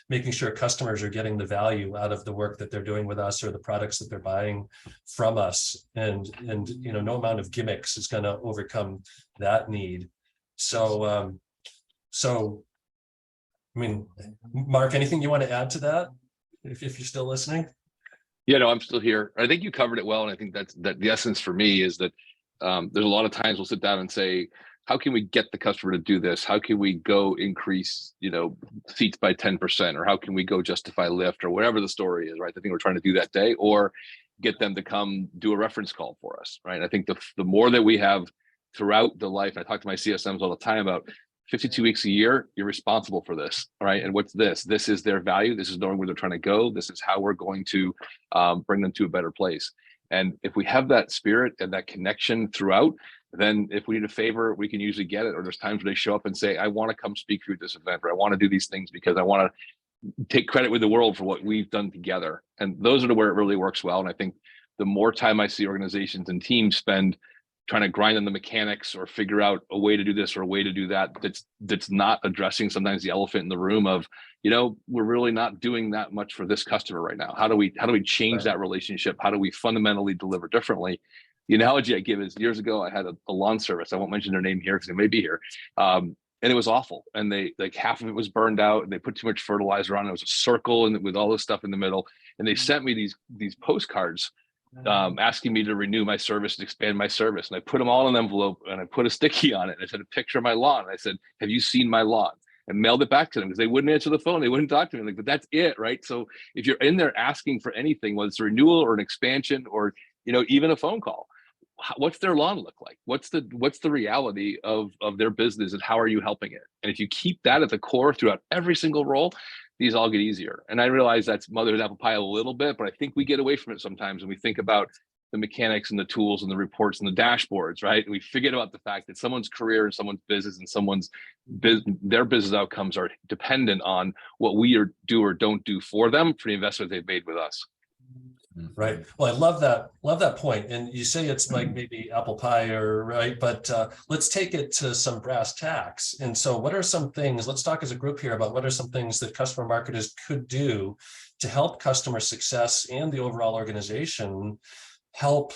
making sure customers are getting the value out of the work that they're doing with us or the products that they're buying from us. And no amount of gimmicks is going to overcome that need. So, Mark, anything you want to add to that? If you're still listening. Yeah, no, I'm still here. I think you covered it well. And I think that the essence for me is that there's a lot of times we'll sit down and say, how can we get the customer to do this? How can we go increase, seats by 10%, or how can we go justify lift, or whatever the story is, right? I think we're trying to do that day, or get them to come do a reference call for us, right? I think the more that we have throughout the life, I talk to my CSMs all the time about 52 weeks a year, you're responsible for this, all right? And what's this? This is their value. This is knowing where they're trying to go. This is how we're going to bring them to a better place. And if we have that spirit and that connection throughout, then if we need a favor, we can usually get it. Or there's times where they show up and say, I want to come speak through this event, or I want to do these things because I want to take credit with the world for what we've done together. And those are where it really works well. And I think the more time I see organizations and teams spend trying to grind on the mechanics or figure out a way to do this or a way to do that, that's not addressing sometimes the elephant in the room of, we're really not doing that much for this customer right now. How do we change that relationship? How do we fundamentally deliver differently? The analogy I give is, years ago, I had a lawn service. I won't mention their name here because they may be here. And it was awful. And they, like, half of it was burned out, and they put too much fertilizer on it. It was a circle and with all this stuff in the middle. And they sent me these postcards asking me to renew my service and expand my service. And I put them all in an envelope, and I put a sticky on it. And I said, a picture of my lawn. And I said, have you seen my lawn? And mailed it back to them because they wouldn't answer the phone. They wouldn't talk to me. Like, but that's it, right? So if you're in there asking for anything, whether it's a renewal or an expansion or, even a phone call, what's their lawn look like? What's the reality of their business, and how are you helping it? And if you keep that at the core throughout every single role, these all get easier. And I realize that's mother's apple pie a little bit, but I think we get away from it sometimes when we think about the mechanics and the tools and the reports and the dashboards, right? And we forget about the fact that someone's career and someone's business and their business outcomes are dependent on what we do or don't do for them, for the investment they've made with us. Right. Well, I love that point. And you say it's like maybe apple pie, or right, but let's take it to some brass tacks. And so what are some things, let's talk as a group here about what are some things that customer marketers could do to help customer success and the overall organization help,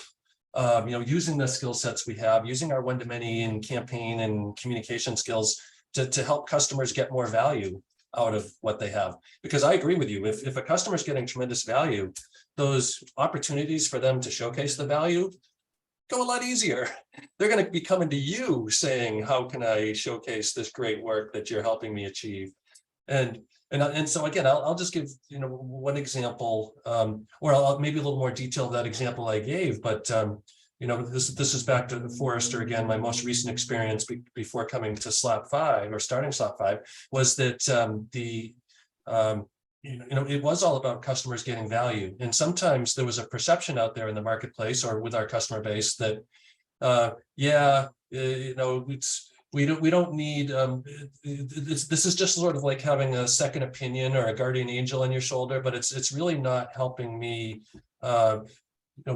using the skill sets we have, using our one-to-many and campaign and communication skills to help customers get more value out of what they have. Because I agree with you, if a customer is getting tremendous value, those opportunities for them to showcase the value go a lot easier. They're going to be coming to you saying, how can I showcase this great work that you're helping me achieve? And so again, I'll just give one example, or I'll maybe a little more detail of that example I gave, but this is back to Forrester again. My most recent experience before coming to SLAP 5 or starting SLAP 5 was that it was all about customers getting value. And sometimes there was a perception out there in the marketplace or with our customer base that, we don't need, this is just sort of like having a second opinion or a guardian angel on your shoulder, but it's really not helping me,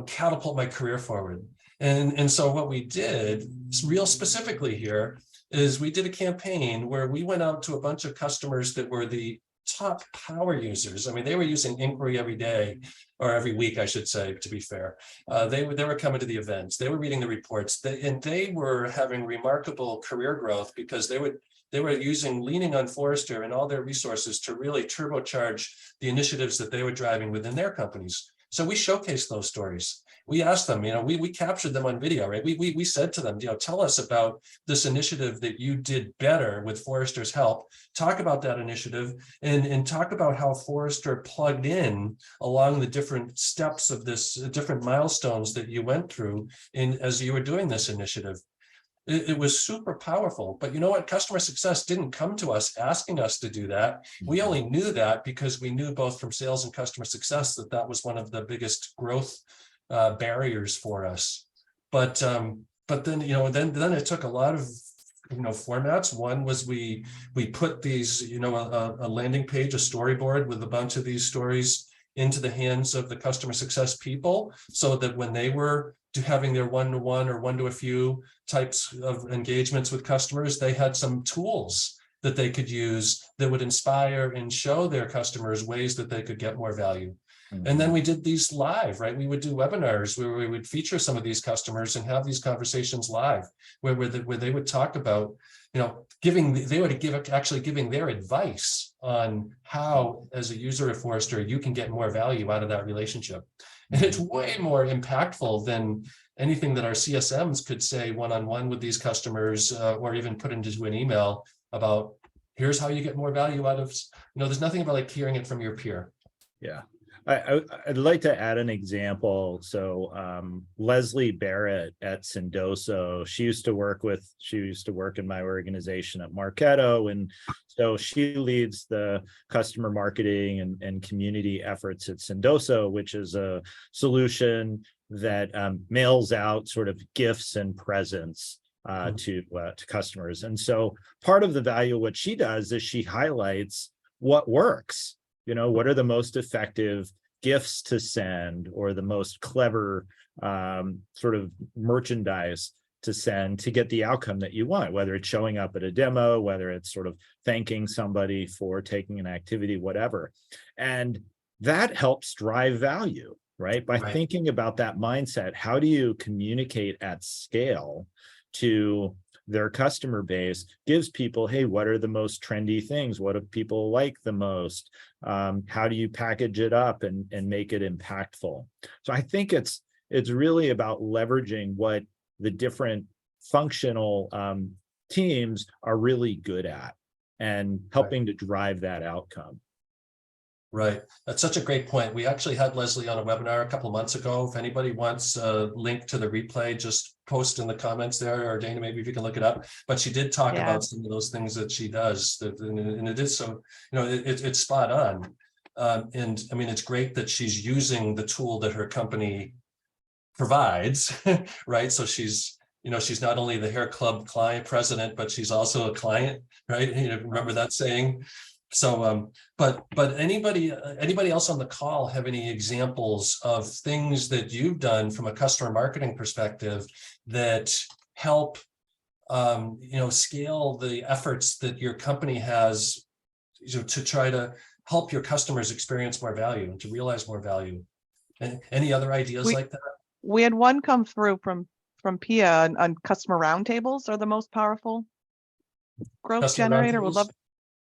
catapult my career forward. And so what we did real specifically here is we did a campaign where we went out to a bunch of customers that were the top power users. I mean, they were using inquiry every day, or every week, I should say, to be fair. They were coming to the events, they were reading the reports, and they were having remarkable career growth because they were leaning on Forrester and all their resources to really turbocharge the initiatives that they were driving within their companies. So we showcased those stories. We asked them, we captured them on video, right? We said to them, tell us about this initiative that you did better with Forrester's help. Talk about that initiative and talk about how Forrester plugged in along the different steps of this, different milestones that you went through as you were doing this initiative. It was super powerful, but you know what? Customer success didn't come to us asking us to do that. We only knew that because we knew both from sales and customer success that was one of the biggest growth barriers for us. But then then it took a lot of formats. One was we put these a landing page, a storyboard with a bunch of these stories into the hands of the customer success people, so that when they were having their one-to-one or one-to-a-few types of engagements with customers, they had some tools that they could use that would inspire and show their customers ways that they could get more value. And then we did these live, right? We would do webinars where we would feature some of these customers and have these conversations live, where they would talk about, giving their advice on how, as a user of Forrester, you can get more value out of that relationship. And it's way more impactful than anything that our CSMs could say one-on-one with these customers, or even put into an email about, here's how you get more value out of, there's nothing about like hearing it from your peer. Yeah. I'd like to add an example. So Leslie Barrett at Sendoso, she used to work in my organization at Marketo. And so she leads the customer marketing and community efforts at Sendoso, which is a solution that mails out sort of gifts and presents to customers. And so part of the value of what she does is she highlights what works. What are the most effective gifts to send, or the most clever sort of merchandise to send to get the outcome that you want, whether it's showing up at a demo, whether it's sort of thanking somebody for taking an activity, whatever. And that helps drive value, right? By thinking about that mindset, how do you communicate at scale to their customer base, gives people, hey, what are the most trendy things? What do people like the most? How do you package it up and make it impactful? So I think it's really about leveraging what the different functional teams are really good at and helping to drive that outcome. Right. That's such a great point. We actually had Leslie on a webinar a couple of months ago. If anybody wants a link to the replay, just post in the comments there, or Dana, maybe if you can look it up. But she did talk about some of those things that she does, and it is so, it's spot on. And I mean, it's great that she's using the tool that her company provides, right? So she's not only the hair club client president, but she's also a client, right? Remember that saying? So, but anybody else on the call have any examples of things that you've done from a customer marketing perspective that help, scale the efforts that your company has, to try to help your customers experience more value and to realize more value? And any other ideas like that? We had one come through from Pia on customer roundtables are the most powerful growth Customer generator. roundtables?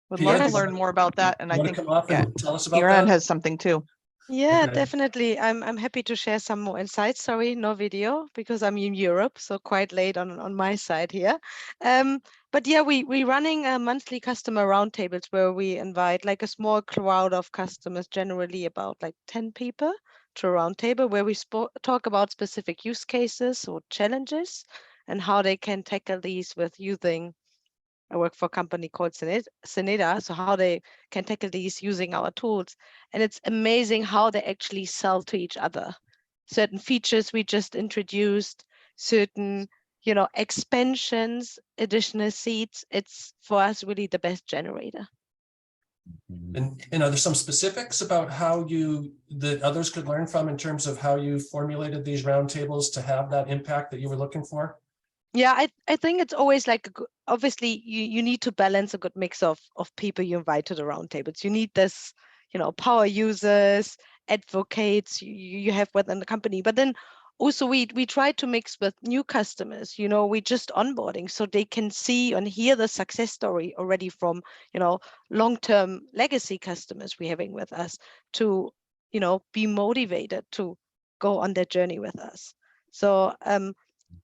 Would Pia, love to learn more about that. And I think come off and tell us about Iran that? has something too. Yeah, Okay. definitely. I'm happy to share some more insights. Sorry, no video because I'm in Europe, so quite late on my side here. But yeah, we running a monthly customer roundtables where we invite like a small crowd of customers, generally about like 10 people, to a roundtable where we talk about specific use cases or challenges and how they can tackle these with using. I work for a company called Seneda, so how they can tackle these using our tools. And it's amazing how they actually sell to each other. Certain features we just introduced, certain, expansions, additional seats. It's for us really the best generator. And are there some specifics about how that others could learn from in terms of how you formulated these roundtables to have that impact that you were looking for? Yeah, I think it's always like obviously you need to balance a good mix of people you invite to the roundtables. You need this, power users, advocates you have within the company, but then also we try to mix with new customers. We just onboarding so they can see and hear the success story already from long-term legacy customers we're having with us to be motivated to go on their journey with us. So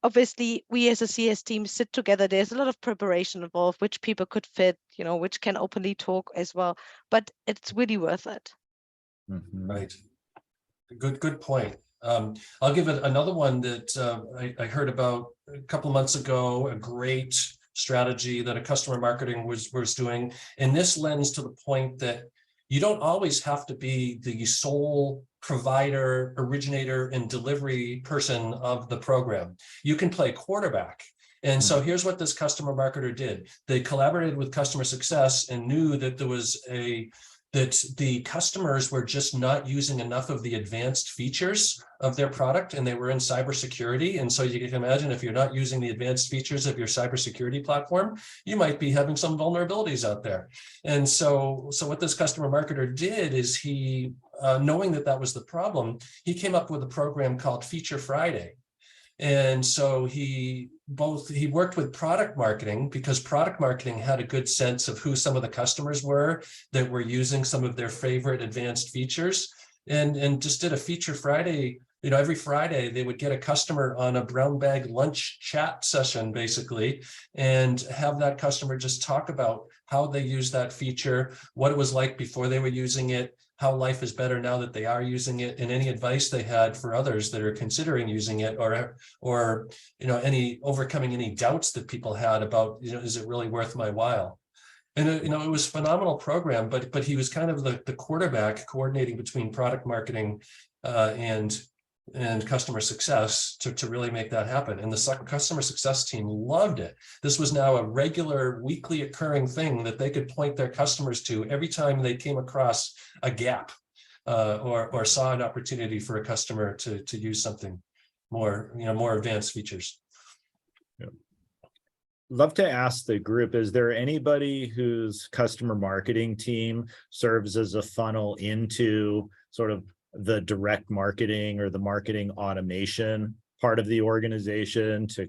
obviously, we as a CS team sit together. There's a lot of preparation involved, which people could fit, which can openly talk as well. But it's really worth it. Right. Good point. I'll give it another one that I heard about a couple of months ago, a great strategy that a customer marketing was doing. And this lends to the point that you don't always have to be the sole provider, originator, and delivery person of the program. You can play quarterback. And so here's what this customer marketer did. They collaborated with customer success and knew that that the customers were just not using enough of the advanced features of their product, and they were in cybersecurity. And so you can imagine if you're not using the advanced features of your cybersecurity platform, you might be having some vulnerabilities out there. And so what this customer marketer did is he, knowing that was the problem, he came up with a program called Feature Friday. And so he worked with product marketing because product marketing had a good sense of who some of the customers were that were using some of their favorite advanced features, and just did a Feature Friday. Every Friday they would get a customer on a brown bag lunch chat session, basically, and have that customer just talk about how they use that feature, what it was like before they were using it, how life is better now that they are using it, and any advice they had for others that are considering using it, or any overcoming any doubts that people had about, is it really worth my while? And it was a phenomenal program, but he was kind of the quarterback coordinating between product marketing and customer success to really make that happen. And the customer success team loved it. This was now a regular weekly occurring thing that they could point their customers to every time they came across a gap or saw an opportunity for a customer to use something more advanced features. Yeah. Love to ask the group, is there anybody whose customer marketing team serves as a funnel into sort of the direct marketing or the marketing automation part of the organization to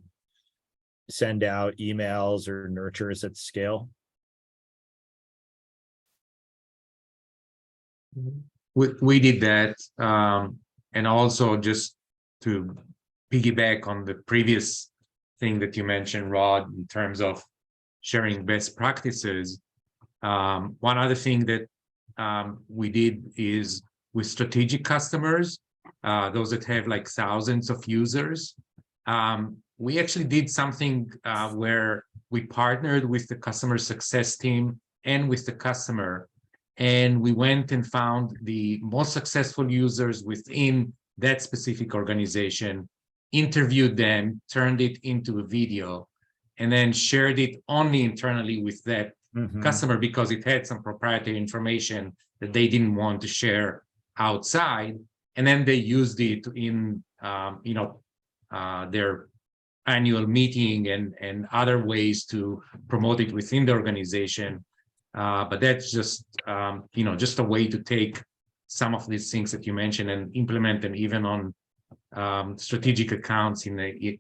send out emails or nurtures at scale? We did that. And also, just to piggyback on the previous thing that you mentioned, Rod, in terms of sharing best practices, one other thing that we did is with strategic customers, those that have like thousands of users, we actually did something where we partnered with the customer success team and with the customer, and we went and found the most successful users within that specific organization, interviewed them, turned it into a video, and then shared it only internally with that customer because it had some proprietary information that they didn't want to share outside, and then they used it in their annual meeting and other ways to promote it within the organization. But that's just just a way to take some of these things that you mentioned and implement them even on strategic accounts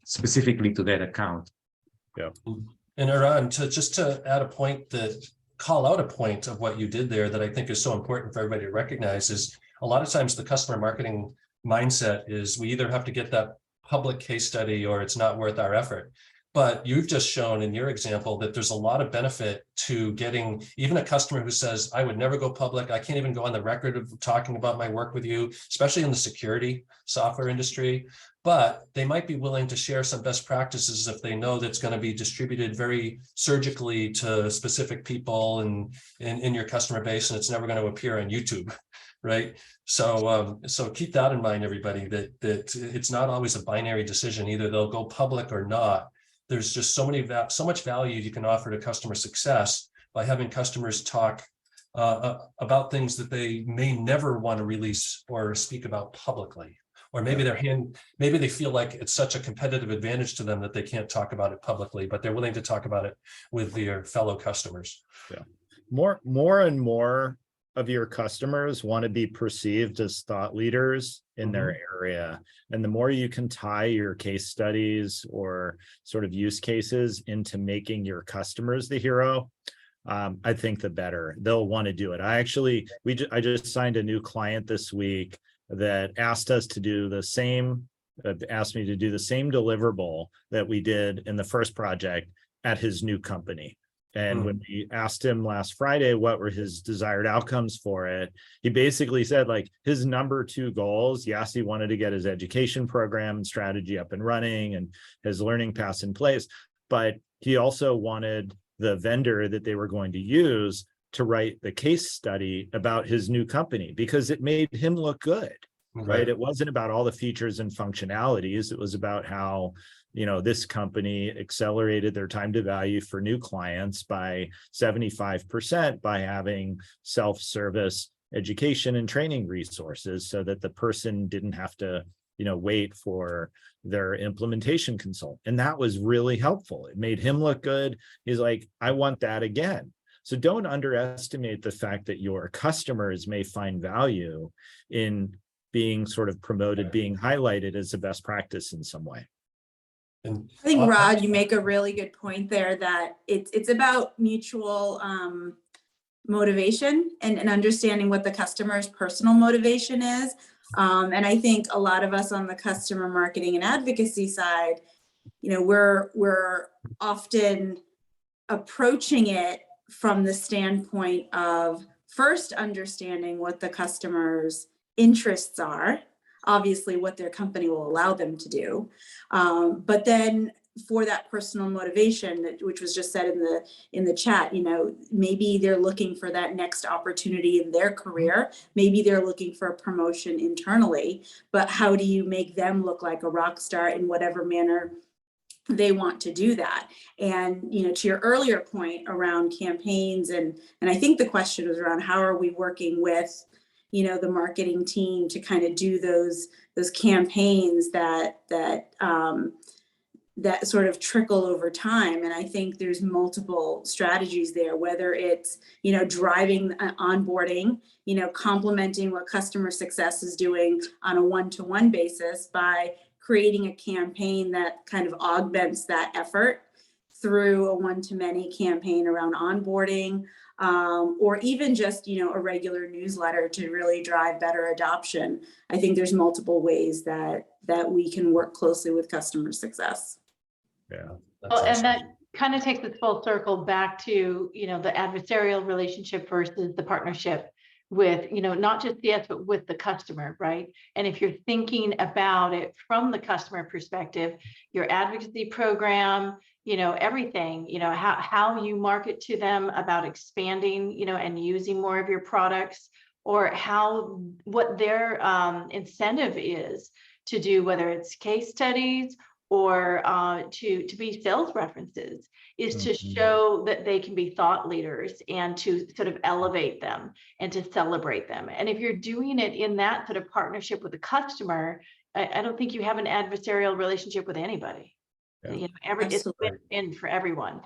specifically to that account. Yeah. And Eran, to add a point call out a point of what you did there that I think is so important for everybody to recognize is a lot of times the customer marketing mindset is we either have to get that public case study or it's not worth our effort. But you've just shown in your example that there's a lot of benefit to getting even a customer who says, I would never go public. I can't even go on the record of talking about my work with you, especially in the security software industry. But they might be willing to share some best practices if they know that's going to be distributed very surgically to specific people and in your customer base, and it's never going to appear on YouTube. Right. So keep that in mind, everybody, that it's not always a binary decision. Either they'll go public or not. There's just so much value you can offer to customer success by having customers talk about things that they may never want to release or speak about publicly, or maybe maybe they feel like it's such a competitive advantage to them that they can't talk about it publicly, but they're willing to talk about it with their fellow customers. Yeah. More and more of your customers want to be perceived as thought leaders in their area. And the more you can tie your case studies or sort of use cases into making your customers the hero, I think the better they'll want to do it. I just signed a new client this week that asked us to do the same, asked me to do the same deliverable that we did in the first project at his new company. And when we asked him last Friday what were his desired outcomes for it, he basically said like his number 2 goals, yes, he wanted to get his education program and strategy up and running and his learning paths in place, but he also wanted the vendor that they were going to use to write the case study about his new company because it made him look good, right? It wasn't about all the features and functionalities. It was about how, you know, this company accelerated their time to value for new clients by 75% by having self-service education and training resources so that the person didn't have to, you know, wait for their implementation consultant. And that was really helpful. It made him look good. He's like, I want that again. So don't underestimate the fact that your customers may find value in being sort of promoted, being highlighted as a best practice in some way. And I think, Rod, you make a really good point there that it's about mutual motivation and understanding what the customer's personal motivation is. And I think a lot of us on the customer marketing and advocacy side, you know, we're often approaching it from the standpoint of first understanding what the customer's interests are, obviously what their company will allow them to do. But then for that personal motivation, which was just said in the chat, you know, maybe they're looking for that next opportunity in their career. Maybe they're looking for a promotion internally, but how do you make them look like a rock star in whatever manner they want to do that? And, you know, to your earlier point around campaigns, and I think the question was around how are we working with, you know, the marketing team to kind of do those campaigns that sort of trickle over time. And I think there's multiple strategies there, whether it's, you know, driving onboarding, you know, complementing what customer success is doing on a one-to-one basis by creating a campaign that kind of augments that effort through a one-to-many campaign around onboarding, or even just, you know, a regular newsletter to really drive better adoption. I think there's multiple ways that we can work closely with customer success. Yeah. Well, and that kind of takes us full circle back to, you know, the adversarial relationship versus the partnership with, you know, not just CS, but with the customer, right? And if you're thinking about it from the customer perspective, your advocacy program, you know, everything, you know, how you market to them about expanding, you know, and using more of your products, or what their incentive is to do, whether it's case studies or to be sales references, is to show that they can be thought leaders and to sort of elevate them and to celebrate them. And if you're doing it in that sort of partnership with the customer, I don't think you have an adversarial relationship with anybody. Yeah. You know, it's win-win for everyone.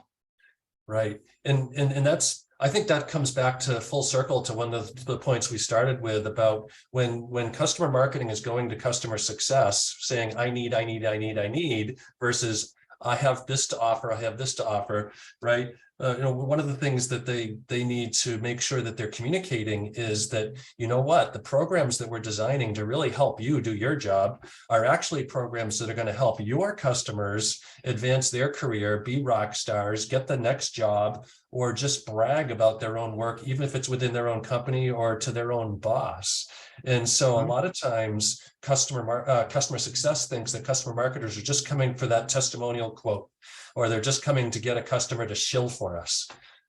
Right. And that's, I think that comes back to full circle to one of the points we started with about when customer marketing is going to customer success, saying, I need, versus I have this to offer, right? You know, one of the things that they need to make sure that they're communicating is that, you know what, the programs that we're designing to really help you do your job are actually programs that are going to help your customers advance their career, be rock stars, get the next job, or just brag about their own work, even if it's within their own company or to their own boss. And so a lot of times customer success thinks that customer marketers are just coming for that testimonial quote, or they're just coming to get a customer to shill for us.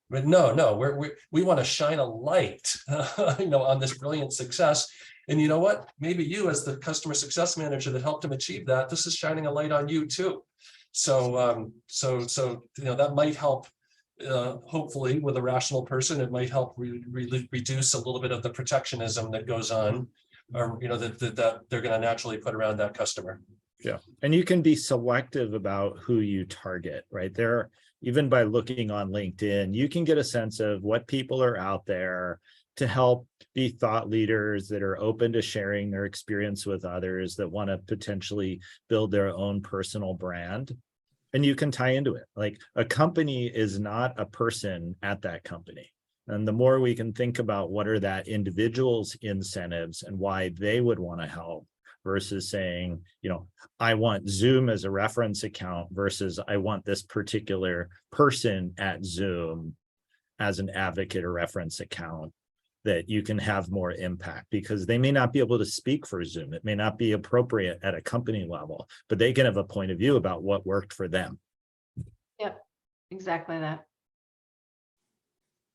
But no, we want to shine a light, you know, on this brilliant success. And you know what? Maybe you, as the customer success manager that helped him achieve that, this is shining a light on you too. So you know, that might help. Hopefully, with a rational person, it might help reduce a little bit of the protectionism that goes on are, you know, that they're going to naturally put around that customer. Yeah, and you can be selective about who you target, right? There, even by looking on LinkedIn, you can get a sense of what people are out there to help be thought leaders that are open to sharing their experience with others, that want to potentially build their own personal brand. And you can tie into it. Like, a company is not a person at that company. And the more we can think about what are that individual's incentives and why they would want to help, versus saying, you know, I want Zoom as a reference account versus I want this particular person at Zoom as an advocate or reference account, that you can have more impact, because they may not be able to speak for Zoom. It may not be appropriate at a company level, but they can have a point of view about what worked for them. Yep, exactly that.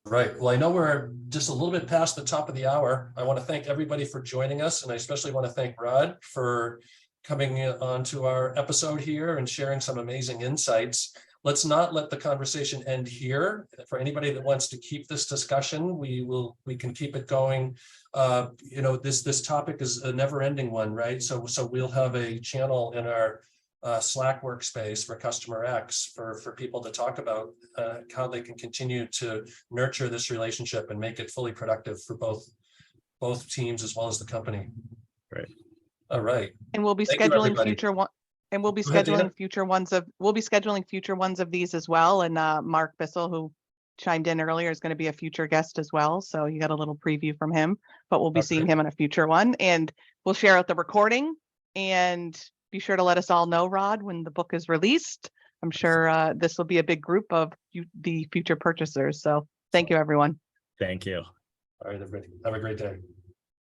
Right. Well, I know we're just a little bit past the top of the hour. I want to thank everybody for joining us. And I especially want to thank Rod for coming on to our episode here and sharing some amazing insights. Let's not let the conversation end here. For anybody that wants to keep this discussion, we can keep it going. You know, this topic is a never-ending one, right? So we'll have a channel in our Slack workspace for CustomerX for people to talk about how they can continue to nurture this relationship and make it fully productive for both teams as well as the company. Right. All right. And we'll be Thank you, scheduling everybody. future one. And we'll be Go ahead, Dana. scheduling future ones of, these as well. And Mark Bissell, who chimed in earlier, is going to be a future guest as well. So you got a little preview from him, but we'll be seeing him in a future one. And we'll share out the recording, and be sure to let us all know, Rod, when the book is released. I'm sure this will be a big group of the future purchasers. So thank you, everyone. Thank you. All right, everybody. Have a great day.